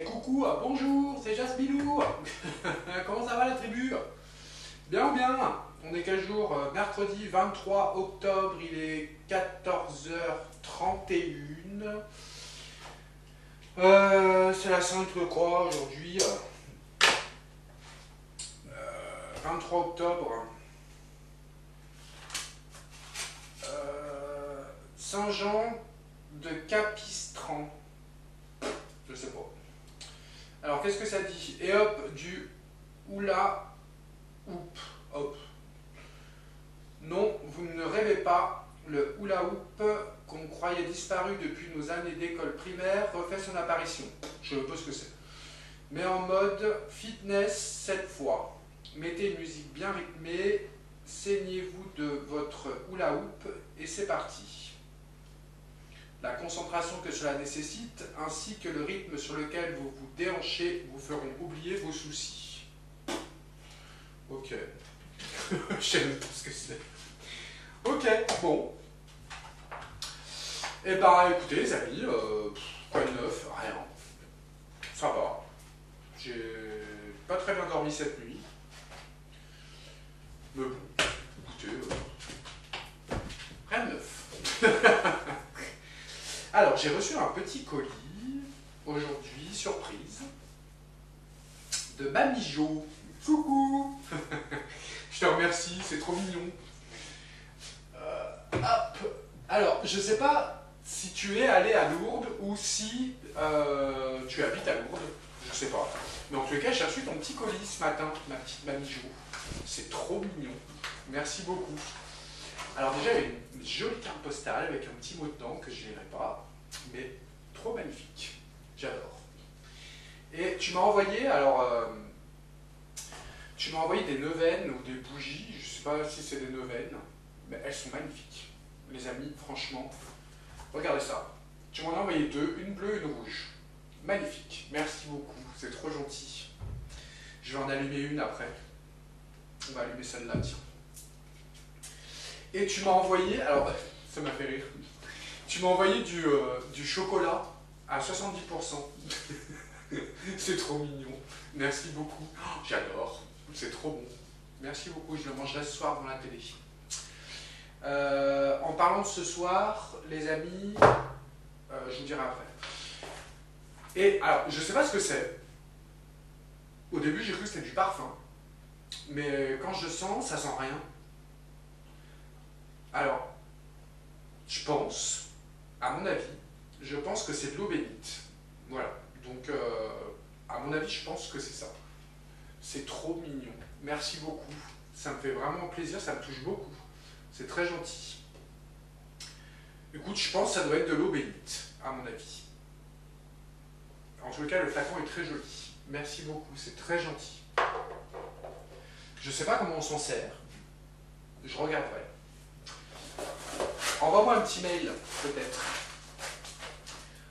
Coucou, bonjour, c'est Jasmilou. Comment ça va la tribu? Bien ou bien? On est quel jour? Mercredi 23 octobre, il est 14h31. C'est la Sainte quoi aujourd'hui? 23 octobre. Saint-Jean de Capistran. Je sais pas. Alors, qu'est-ce que ça dit? Et hop, du oula, hoop, hop. Non, vous ne rêvez pas. Le hula hoop, qu'on croyait disparu depuis nos années d'école primaire, refait son apparition. Je ne sais pas ce que c'est. Mais en mode fitness cette fois. Mettez une musique bien rythmée, saignez-vous de votre hula hoop et c'est parti. La concentration que cela nécessite, ainsi que le rythme sur lequel vous vous déhanchez, vous feront oublier vos soucis. Ok. Je sais même pas ce que c'est. Ok, bon. Eh ben, écoutez, les amis, quoi de neuf? Rien. Ça va. J'ai pas très bien dormi cette nuit. Mais bon, écoutez, rien de neuf. Alors, j'ai reçu un petit colis, aujourd'hui, surprise, de Mamie Jo. Coucou. Je te remercie, c'est trop mignon. Hop. Alors, je sais pas si tu es allé à Lourdes ou si tu habites à Lourdes, je sais pas. Mais en tous les cas, j'ai reçu ton petit colis ce matin, ma petite Mamie Jo. C'est trop mignon. Merci beaucoup. Alors déjà, il y a une jolie carte postale avec un petit mot dedans que je n'irai pas, mais trop magnifique. J'adore. Et tu m'as envoyé, alors, tu m'as envoyé des neuvaines ou des bougies, je ne sais pas si c'est des neuvaines, mais elles sont magnifiques. Les amis, franchement, regardez ça. Tu m'en as envoyé deux, une bleue et une rouge. Magnifique. Merci beaucoup, c'est trop gentil. Je vais en allumer une après. On va allumer celle-là, tiens. Et tu m'as envoyé, alors ça m'a fait rire, tu m'as envoyé du chocolat à 70%. C'est trop mignon. Merci beaucoup. Oh, j'adore. C'est trop bon. Merci beaucoup. Je le mangerai ce soir devant la télé. En parlant de ce soir, les amis, je vous dirai après. Et alors, je sais pas ce que c'est. Au début, j'ai cru que c'était du parfum. Mais quand je sens, ça sent rien. Alors, je pense, à mon avis, je pense que c'est de l'eau bénite. Voilà. Donc, à mon avis, je pense que c'est ça. C'est trop mignon. Merci beaucoup. Ça me fait vraiment plaisir, ça me touche beaucoup. C'est très gentil. Écoute, je pense que ça doit être de l'eau bénite, à mon avis. En tout cas, le flacon est très joli. Merci beaucoup, c'est très gentil. Je ne sais pas comment on s'en sert. Je regarderai. Envoie-moi un petit mail, peut-être.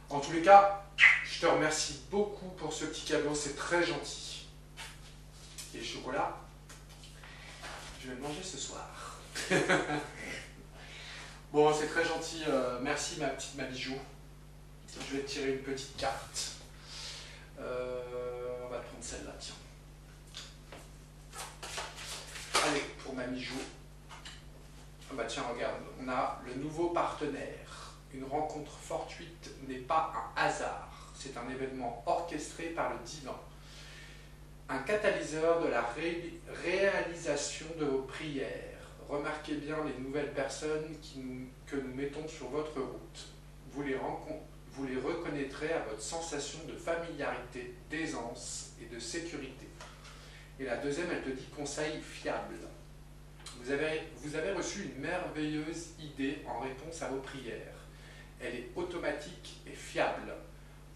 En tous les cas, je te remercie beaucoup pour ce petit cadeau, c'est très gentil. Et le chocolat, je vais le manger ce soir. Bon, c'est très gentil, merci ma petite Mamie Jo. Je vais te tirer une petite carte. On va te prendre celle-là, tiens. Allez, pour Mamie Jo. Ah bah tiens, regarde, on a le nouveau partenaire. Une rencontre fortuite n'est pas un hasard, c'est un événement orchestré par le divin. Un catalyseur de la réalisation de vos prières. Remarquez bien les nouvelles personnes que nous mettons sur votre route. Vous les reconnaîtrez à votre sensation de familiarité, d'aisance et de sécurité. Et la deuxième, elle te dit conseil fiable. Vous avez reçu une merveilleuse idée en réponse à vos prières. Elle est automatique et fiable.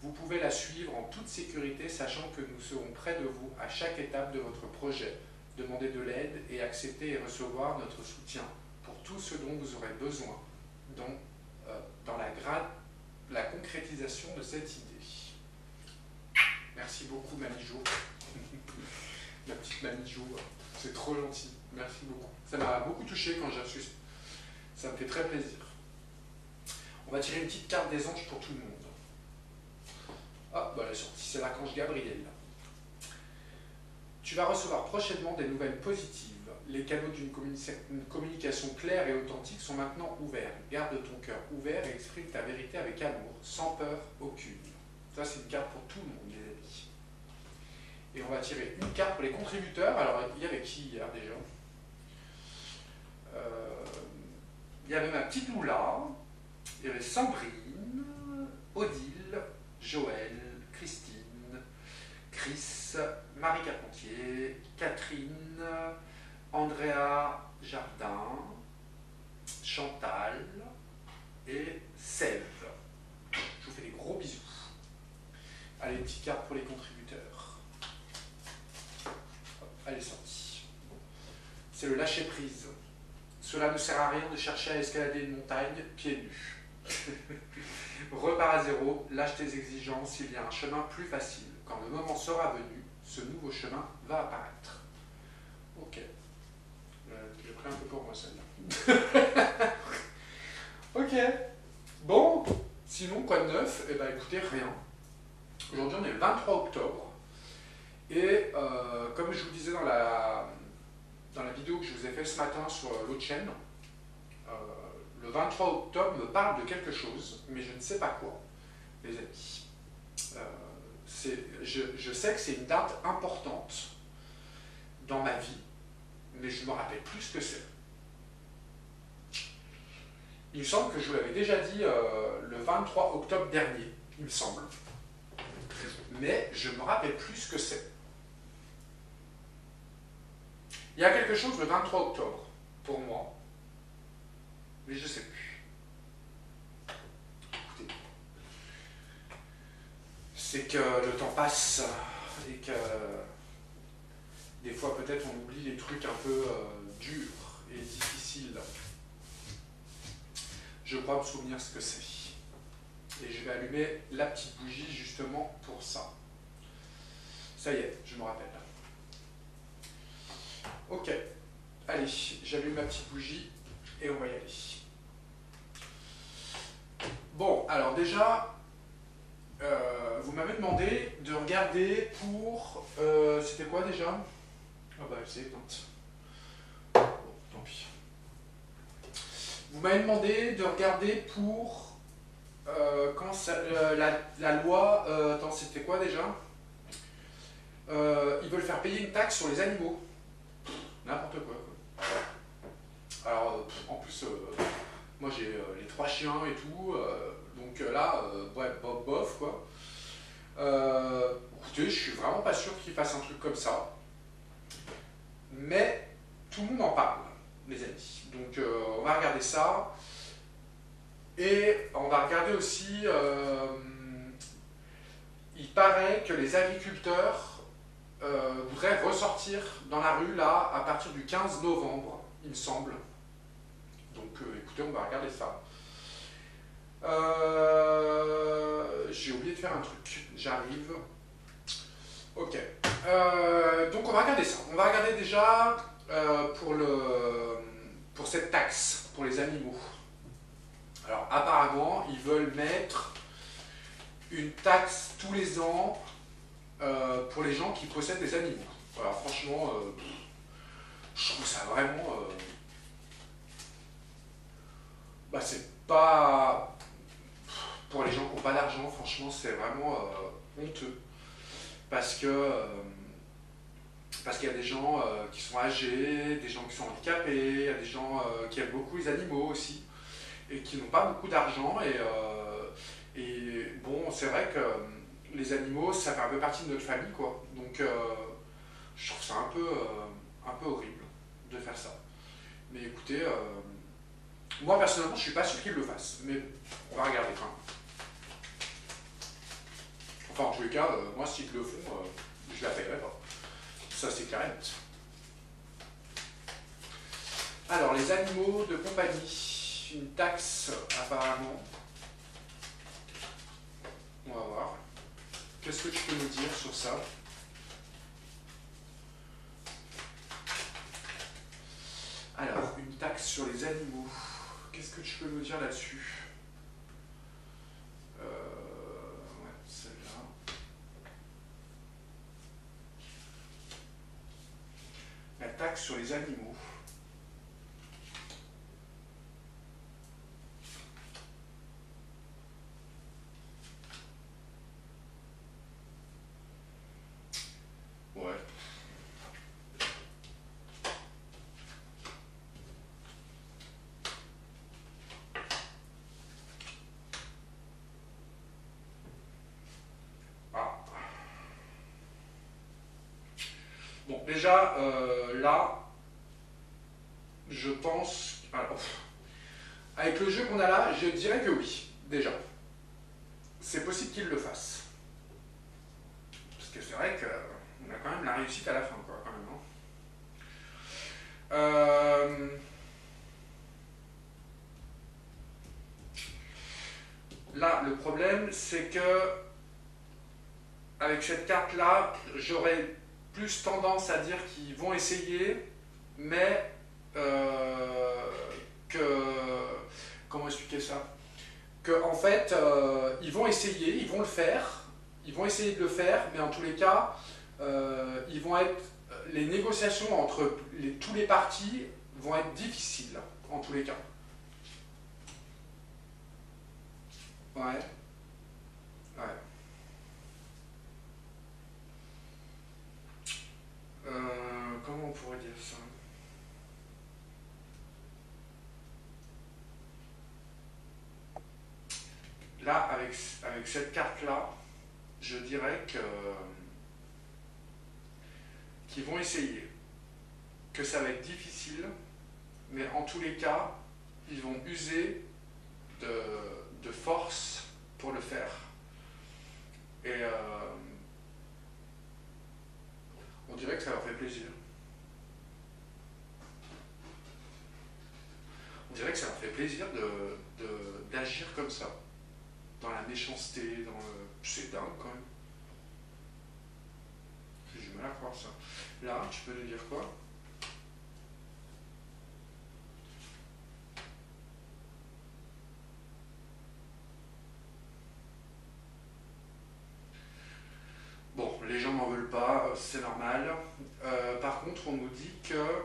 Vous pouvez la suivre en toute sécurité, sachant que nous serons près de vous à chaque étape de votre projet. Demandez de l'aide et acceptez et recevoir notre soutien pour tout ce dont vous aurez besoin dans la concrétisation de cette idée. Merci beaucoup, Mamie Jo. Ma petite Mamie Jo, c'est trop gentil. Merci beaucoup. Ça m'a beaucoup touché quand j'ai reçu ça. Ça me fait très plaisir. On va tirer une petite carte des anges pour tout le monde. Ah, bah elle est sortie, c'est l'archange Gabriel. Tu vas recevoir prochainement des nouvelles positives. Les canaux d'une communication claire et authentique sont maintenant ouverts. Garde ton cœur ouvert et exprime ta vérité avec amour, sans peur aucune. Ça, c'est une carte pour tout le monde, les amis. Et on va tirer une carte pour les contributeurs. Alors, il y avait qui hier déjà? Il y avait ma petite Loula, il y avait Sandrine, Odile, Joël, Christine, Chris, Marie Carpentier, Catherine, Andrea Jardin, Chantal et Sève. Je vous fais des gros bisous. Allez, une petite carte pour les contributeurs. Hop, elle est sortie. C'est le lâcher prise. Cela ne sert à rien de chercher à escalader une montagne pieds nus. Repars à zéro, lâche tes exigences, il y a un chemin plus facile. Quand le moment sera venu, ce nouveau chemin va apparaître. Ok. J'ai pris un peu pour moi celle-là. Ok. Bon, sinon quoi de neuf? Eh bien écoutez, rien. Aujourd'hui on est le 23 octobre. Et comme je vous disais dans la vidéo que je vous ai fait ce matin sur l'autre chaîne, le 23 octobre me parle de quelque chose, mais je ne sais pas quoi, les amis. Je sais que c'est une date importante dans ma vie, mais je ne me rappelle plus ce que c'est. Il me semble que je vous l'avais déjà dit le 23 octobre dernier, il me semble. Mais je ne me rappelle plus ce que c'est. Il y a quelque chose le 23 octobre, pour moi, mais je ne sais plus. Écoutez, c'est que le temps passe et que des fois peut-être on oublie les trucs un peu durs et difficiles. Je crois me souvenir ce que c'est. Et je vais allumer la petite bougie justement pour ça. Ça y est, je me rappelle. Ok, allez, j'allume ma petite bougie et on va y aller. Bon, alors déjà, vous m'avez demandé de regarder pour... c'était quoi déjà? Ah bah c'est éteinte. Bon, tant pis. Vous m'avez demandé de regarder pour... quand ça, la loi... attends, c'était quoi déjà? Ils veulent faire payer une taxe sur les animaux. N'importe quoi. Alors, en plus, moi j'ai les 3 chiens et tout, donc là, ouais, bof quoi. Écoutez, je suis vraiment pas sûr qu'ils fassent un truc comme ça. Mais tout le monde en parle, les amis. Donc on va regarder ça. Et on va regarder aussi, il paraît que les agriculteurs voudraient ressortir dans la rue là à partir du 15 novembre, il me semble. Donc écoutez, on va regarder ça. J'ai oublié de faire un truc, j'arrive. Ok, donc on va regarder ça. On va regarder déjà pour cette taxe pour les animaux. Alors apparemment, ils veulent mettre une taxe tous les ans pour les gens qui possèdent des animaux. Alors franchement, je trouve ça vraiment... bah, c'est pas... Pour les gens qui n'ont pas d'argent, franchement, c'est vraiment honteux. Parce qu'il y a des gens qui sont âgés, des gens qui sont handicapés, il y a des gens qui aiment beaucoup les animaux aussi, et qui n'ont pas beaucoup d'argent. Et bon, c'est vrai que les animaux, ça fait un peu partie de notre famille, quoi. Donc, je trouve ça un peu horrible de faire ça. Mais écoutez, moi personnellement, je suis pas sûr qu'ils le fassent. Mais on va regarder quand même. Enfin, en tous les cas, moi, s'ils le font, je la paierai pas. Ça, c'est clair et net. Alors, les animaux de compagnie, une taxe apparemment. On va voir. Qu'est-ce que tu peux nous dire sur ça? Alors, une taxe sur les animaux. Qu'est-ce que tu peux nous dire là-dessus? Ouais, celle-là. attaque sur les animaux. Ouais. Ah. Bon, déjà, là, je pense... Alors, avec le jeu qu'on a là, je dirais que oui, déjà. C'est possible qu'il le fasse. Parce que c'est vrai qu'on a quand même la réussite à la fin, quoi, quand même. Hein. Là, le problème, c'est que avec cette carte-là, j'aurais plus tendance à dire qu'ils vont essayer, mais comment expliquer ça? Que en fait, ils vont essayer, ils vont le faire, ils vont essayer de le faire, mais en tous les cas, ils vont être, les négociations entre tous les partis vont être difficiles, en tous les cas. Ouais, ouais. Comment on pourrait dire ça? Là, avec cette carte-là, je dirais qu'ils vont essayer, que ça va être difficile, mais en tous les cas, ils vont user de force pour le faire. Et on dirait que ça leur fait plaisir. On dirait que ça leur fait plaisir d'agir comme ça, dans la méchanceté, dans le... C'est dingue quand même. J'ai du mal à croire ça. Là, tu peux nous dire quoi? Bon, les gens n'en veulent pas, c'est normal. Par contre, on nous dit que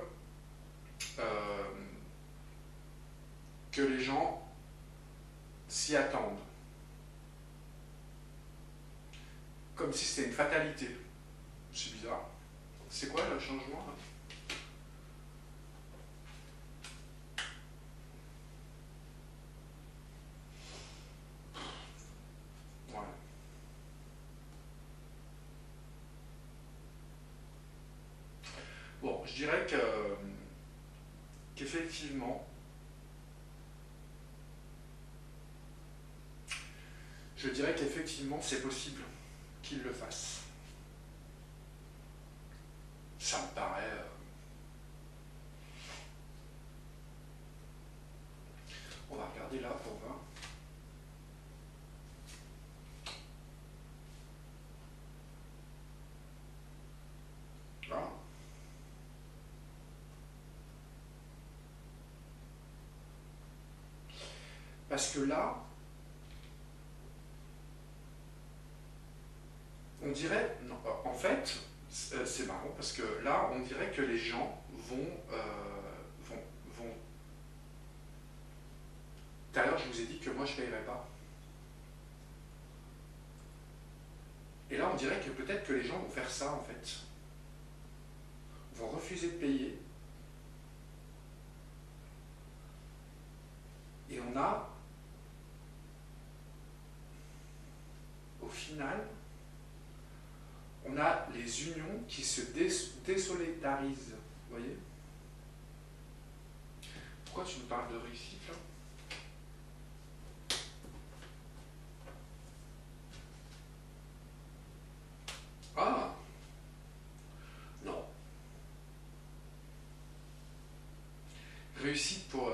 les gens s'y attendent. Comme si c'était une fatalité. C'est bizarre. C'est quoi le changement là? Ouais. Bon, je dirais qu'effectivement, c'est possible qu'ils le fassent. Ça me paraît... On va regarder là pour voir. Ah. Parce que là, on dirait... Non, en fait, c'est marrant parce que là, on dirait que les gens vont... Tout à l'heure, je vous ai dit que moi, je ne payerais pas. Et là, on dirait que peut-être que les gens vont faire ça, en fait. Vont refuser de payer. Et on a, au final, on a les unions qui se désolidarisent. Vous voyez? Pourquoi tu me parles de réussite, là? Ah! Non. Réussite pour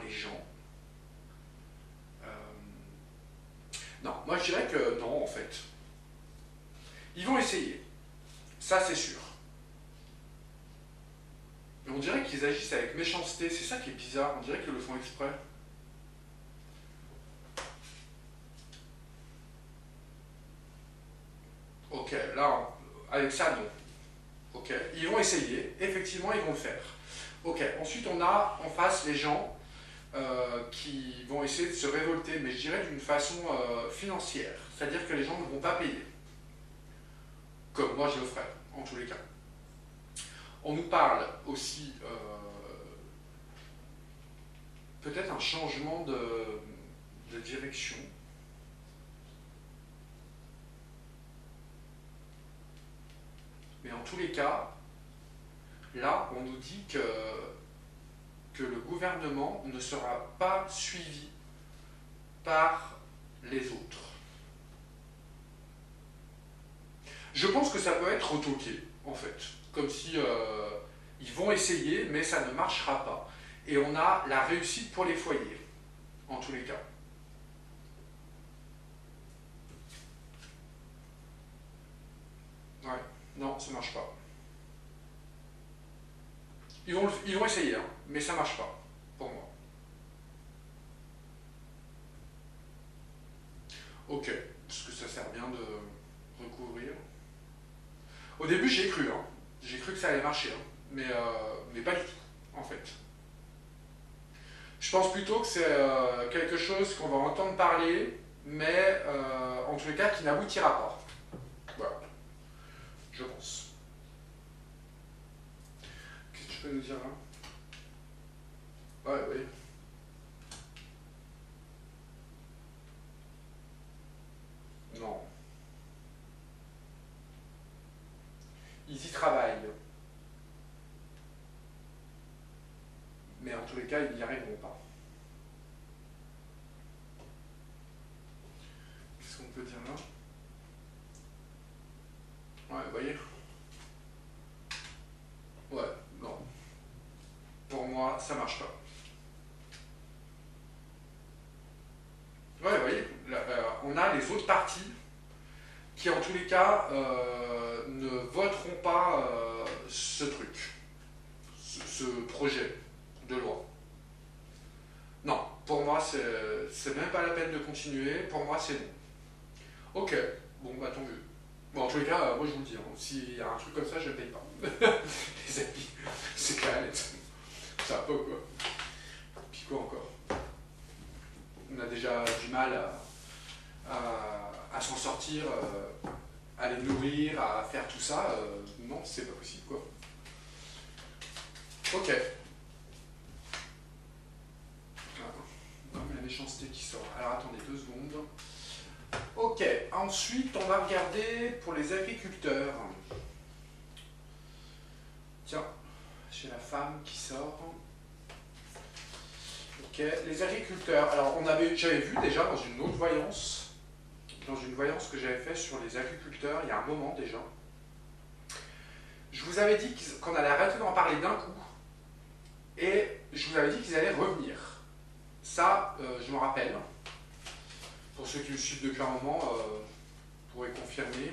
les gens. Non, moi je dirais que non, en fait. Ils vont essayer. Ça, c'est sûr. Mais on dirait qu'ils agissent avec méchanceté. C'est ça qui est bizarre. On dirait qu'ils le font exprès. Ok, là, avec ça, non. Ok, ils vont essayer, effectivement ils vont le faire. Ok, ensuite on a en face les gens qui vont essayer de se révolter, mais je dirais d'une façon financière. C'est-à-dire que les gens ne vont pas payer. Comme moi je le ferais, en tous les cas. On nous parle aussi peut-être un changement de direction. Mais en tous les cas, là, on nous dit que le gouvernement ne sera pas suivi par les autres. Je pense que ça peut être retoqué, en fait. Comme si ils vont essayer, mais ça ne marchera pas. Et on a la réussite pour les foyers, en tous les cas. Ouais, non, ça ne marche pas. Ils vont essayer, hein, mais ça ne marche pas, pour moi. Ok, est-ce que ça sert bien de recouvrir? Au début, j'ai cru, hein. J'ai cru que ça allait marcher, hein. Mais pas du tout, en fait. Je pense plutôt que c'est quelque chose qu'on va entendre parler, mais en tous les cas qui n'aboutira pas. Voilà, je pense. Qu'est-ce que tu peux nous dire là? Ouais, oui. Non. Ils y travaillent. Mais en tous les cas, ils n'y arriveront pas. Qu'est-ce qu'on peut dire là? Ouais, vous voyez? Ouais, non. Pour moi, ça marche pas. Ouais, vous voyez, là, on a les autres partis qui, en tous les cas, ne voteront pas ce truc, ce projet de loi. Non, pour moi, c'est même pas la peine de continuer. Pour moi, c'est non. Ok, bon, bah tant mieux. Bon, en tous les cas, moi je vous le dis, hein, s'il y a un truc comme ça, je ne paye pas. Les amis, c'est clair, ça va pas quoi. Puis quoi encore? On a déjà du mal à s'en sortir, à les nourrir, à faire tout ça. Non, c'est pas possible quoi. Ok. Non, mais la méchanceté qui sort. Alors attendez 2 secondes. Ok, ensuite on va regarder pour les agriculteurs. Tiens, j'ai la femme qui sort. Ok, les agriculteurs. Alors j'avais vu déjà dans une autre voyance, que j'avais fait sur les agriculteurs il y a un moment déjà. Je vous avais dit qu'on allait arrêter d'en parler d'un coup et je vous avais dit qu'ils allaient revenir. Ça, je me rappelle. Pour ceux qui me suivent depuis un moment, pourraient confirmer.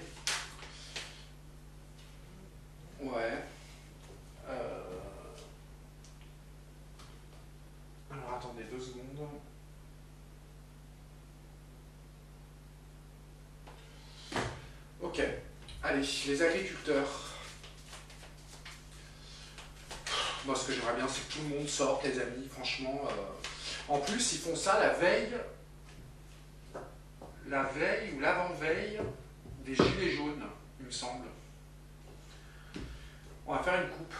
Ouais. Alors attendez 2 secondes. Ok. Allez, les agriculteurs. Moi, ce que j'aimerais bien, c'est que tout le monde sorte, les amis, franchement. En plus, ils font ça la veille ou l'avant-veille des gilets jaunes, il me semble. On va faire une coupe.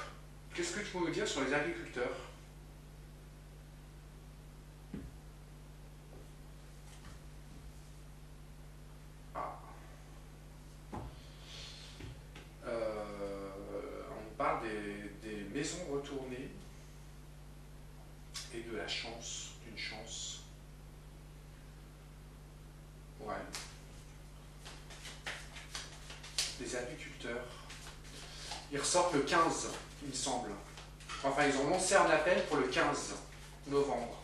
Qu'est-ce que tu peux me dire sur les agriculteurs? Ah. On parle des maisons retournées et de la chance, d'une chance. Ouais. Des agriculteurs. Ils ressortent le 15, il me semble. Enfin, ils ont lancé un appel pour le 15 novembre.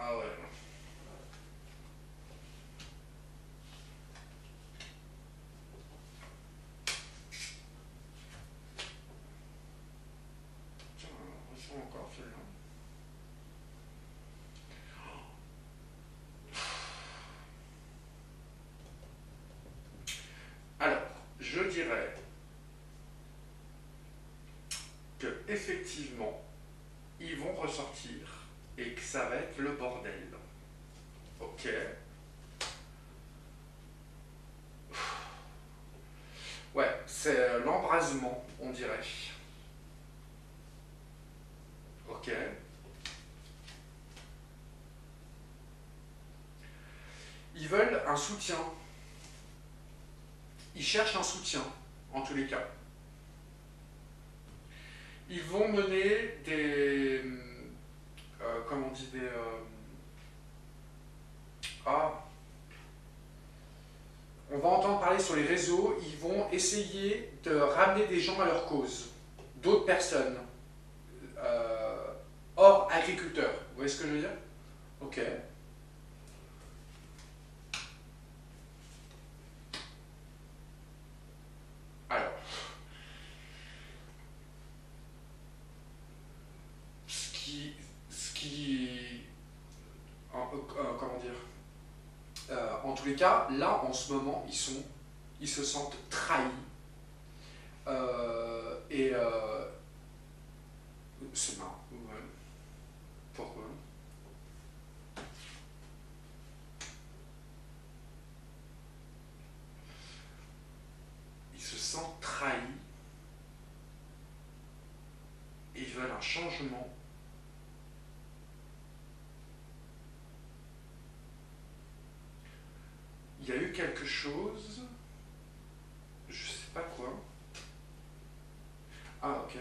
Ah ouais. je dirais que effectivement, ils vont ressortir et que ça va être le bordel. Ok. Ouais, c'est l'embrasement, on dirait. Ok. Ils veulent un soutien. Ils cherchent un soutien, en tous les cas. Ils vont mener des... comment on dit des... on va entendre parler sur les réseaux, ils vont essayer de ramener des gens à leur cause, d'autres personnes, hors agriculteurs. Vous voyez ce que je veux dire? Ok. Alors, comment dire, en tous les cas, là, en ce moment, ils se sentent trahis. Et c'est marrant. Ouais. Pourquoi? Ils se sentent trahis. Et ils veulent un changement. Il y a eu quelque chose, je sais pas quoi. Ah, ok.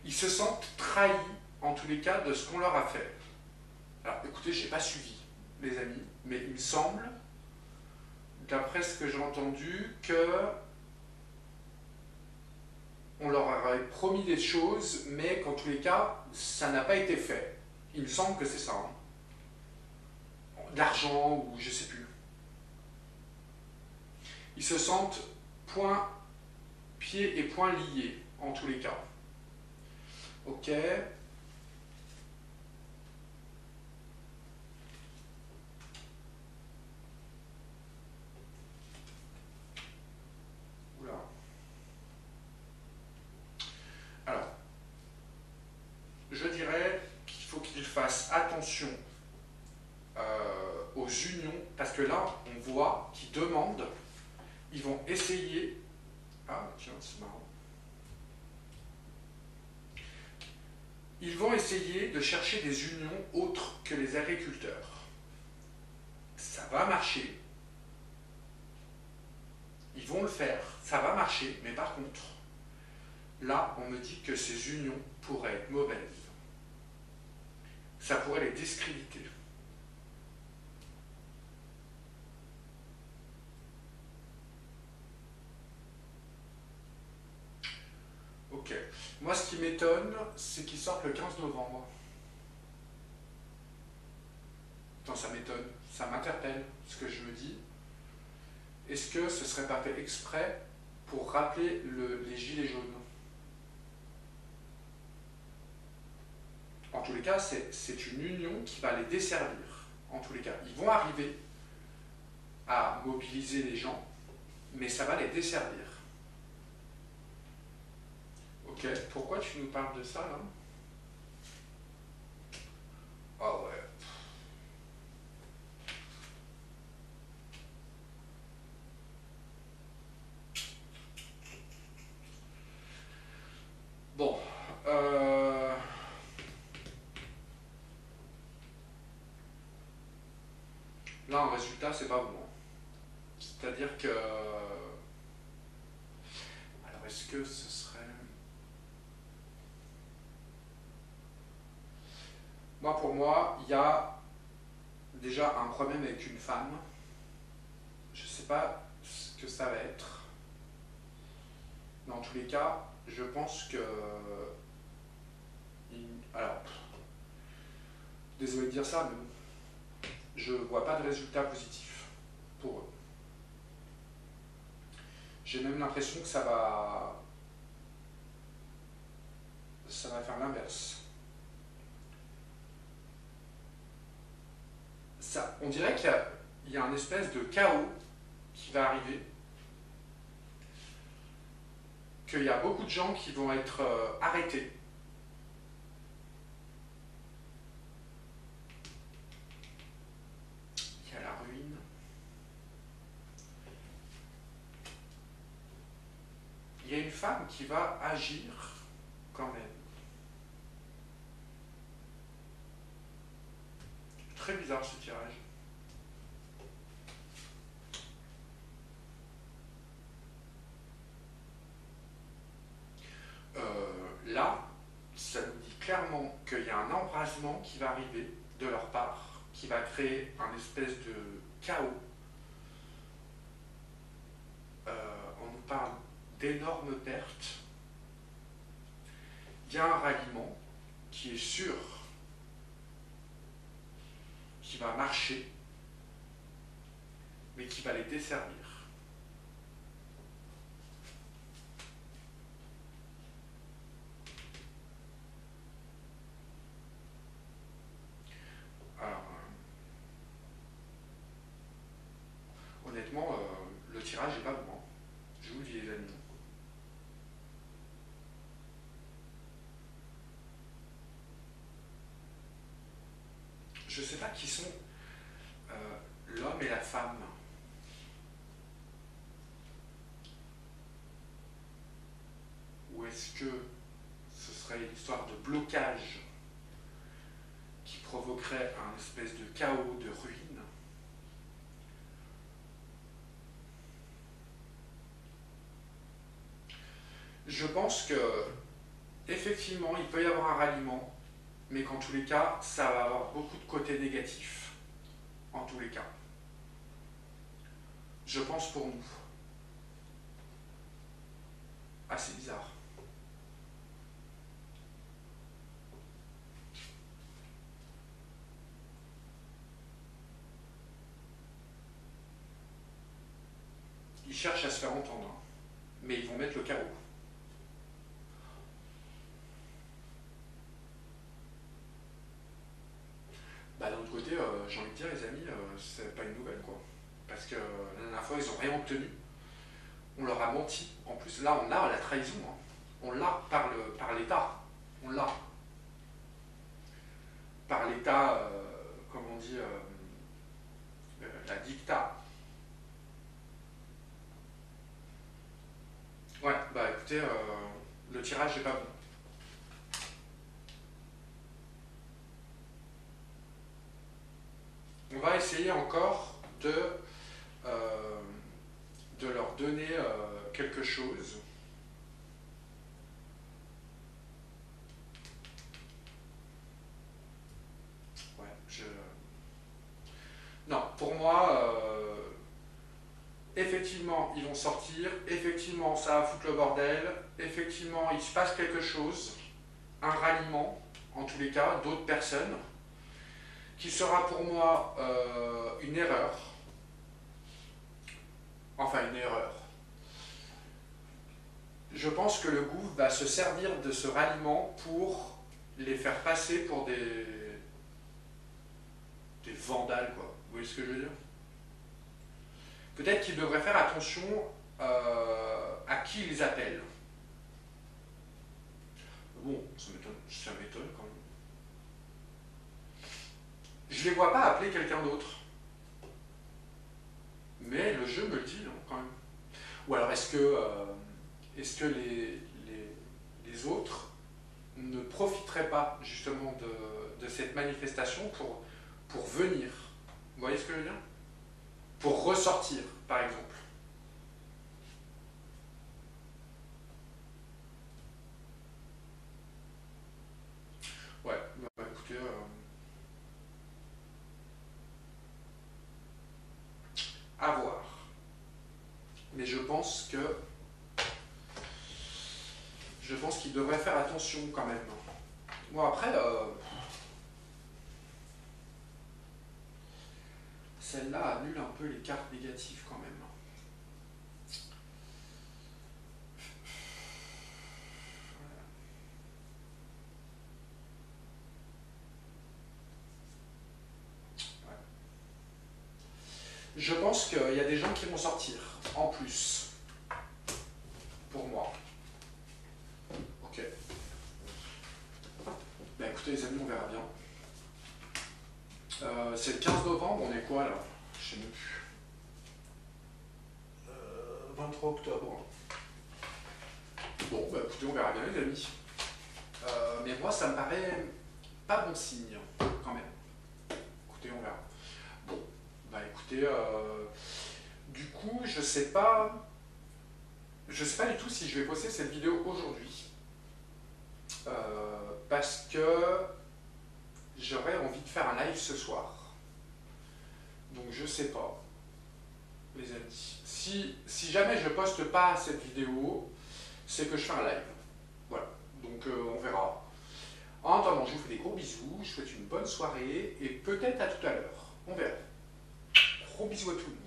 Ils se sentent trahis, en tous les cas, de ce qu'on leur a fait. Alors, écoutez, j'ai pas suivi, les amis, mais il me semble, d'après ce que j'ai entendu, que on leur aurait promis des choses, mais qu'en tous les cas, ça n'a pas été fait. Il me semble que c'est ça. Hein. De l'argent, ou je sais plus. Ils se sentent pieds et poings liés, en tous les cas. Ok. Oula. Alors, je dirais qu'il faut qu'ils fassent attention aux unions, parce que là, on voit qu'ils demandent, ils vont essayer... Ah, tiens, c'est marrant. Ils vont essayer de chercher des unions autres que les agriculteurs. Ça va marcher. Ils vont le faire, ça va marcher, mais par contre, là, on me dit que ces unions pourraient être mauvaises. Ça pourrait les discréditer. Ok. Moi, ce qui m'étonne, c'est qu'ils sortent le 15 novembre. Non, ça m'étonne, ça m'interpelle, ce que je me dis. Est-ce que ce serait pas fait exprès pour rappeler les gilets jaunes? En tous les cas, c'est une union qui va les desservir. En tous les cas, ils vont arriver à mobiliser les gens, mais ça va les desservir. Ok, pourquoi tu nous parles de ça, là? Ah ouais. Bon, là, en résultat, c'est pas bon. C'est-à-dire que... Alors, est-ce que ce serait... Moi, pour moi, il y a déjà un problème avec une femme. Je sais pas ce que ça va être. Mais en tous les cas, je pense que... Alors, désolé de dire ça, mais bon, je vois pas de résultat positif pour eux. J'ai même l'impression que ça va faire l'inverse. On dirait qu'il y a il y a un espèce de chaos qui va arriver, qu'il y a beaucoup de gens qui vont être arrêtés. Il y a la ruine. Il y a une femme qui va agir quand même. Très bizarre ce tirage. Là, ça nous dit clairement qu'il y a un embrasement qui va arriver de leur part, qui va créer un espèce de chaos. On nous parle d'énormes pertes. Il y a un ralliement qui est sûr, qui va marcher, mais qui va les desservir. Alors, honnêtement, le tirage n'est pas bon. Je vous le dis, les amis. Je ne sais pas qui sont l'homme et la femme. Ou est-ce que ce serait une histoire de blocage qui provoquerait un espèce de chaos, de ruine? Je pense que effectivement, il peut y avoir un ralliement, mais qu'en tous les cas, ça va avoir beaucoup de côtés négatifs. En tous les cas. Je pense pour nous. Assez bizarre. Ils cherchent à se faire entendre, hein, mais ils vont mettre le chaos. Bah, d'un autre côté, j'ai envie de dire, les amis, c'est pas une nouvelle, quoi. Parce que la dernière fois, ils n'ont rien obtenu. On leur a menti. En plus, là, on a la trahison. Hein. On l'a par l'État. On l'a. Par l'État, comment on dit, la dicta. Ouais, bah écoutez, le tirage n'est pas bon. On va essayer encore de leur donner quelque chose. Ouais, non, pour moi, effectivement, ils vont sortir, effectivement, ça va foutre le bordel, effectivement, il se passe quelque chose, un ralliement, en tous les cas, d'autres personnes, qui sera pour moi une erreur. Enfin, une erreur. Je pense que le gouffre va se servir de ce ralliement pour les faire passer pour des vandales, quoi. Vous voyez ce que je veux dire? Peut-être qu'ils devraient faire attention à qui ils appellent. Bon, ça m'étonne quand même. Je les vois pas appeler quelqu'un d'autre. Mais le jeu me le dit, non, quand même. Ou alors est-ce que les autres ne profiteraient pas justement de cette manifestation pour venir? Vous voyez ce que je veux dire? Pour ressortir, par exemple. Ouais, bah écoutez, à voir. Mais je pense qu'ils devraient faire attention quand même. Bon après, celle-là annule un peu les cartes négatives quand même. je pense qu'il y a des gens qui vont sortir, en plus, pour moi. Ok. Ben écoutez les amis, on verra bien. C'est le 15 novembre, on est quoi là? Je sais même plus. 23 octobre. Bon, bah écoutez, on verra bien les amis. Mais moi, ça me paraît pas bon signe, quand même. Écoutez, on verra. Bon, bah écoutez, du coup, je sais pas du tout si je vais poster cette vidéo aujourd'hui. Parce que j'aurais envie de faire un live ce soir. Donc je sais pas, les amis. Si jamais je poste pas cette vidéo, c'est que je fais un live. Voilà, donc on verra. En attendant, je vous fais des gros bisous, je vous souhaite une bonne soirée et peut-être à tout à l'heure. On verra. Gros bisous à tout le monde.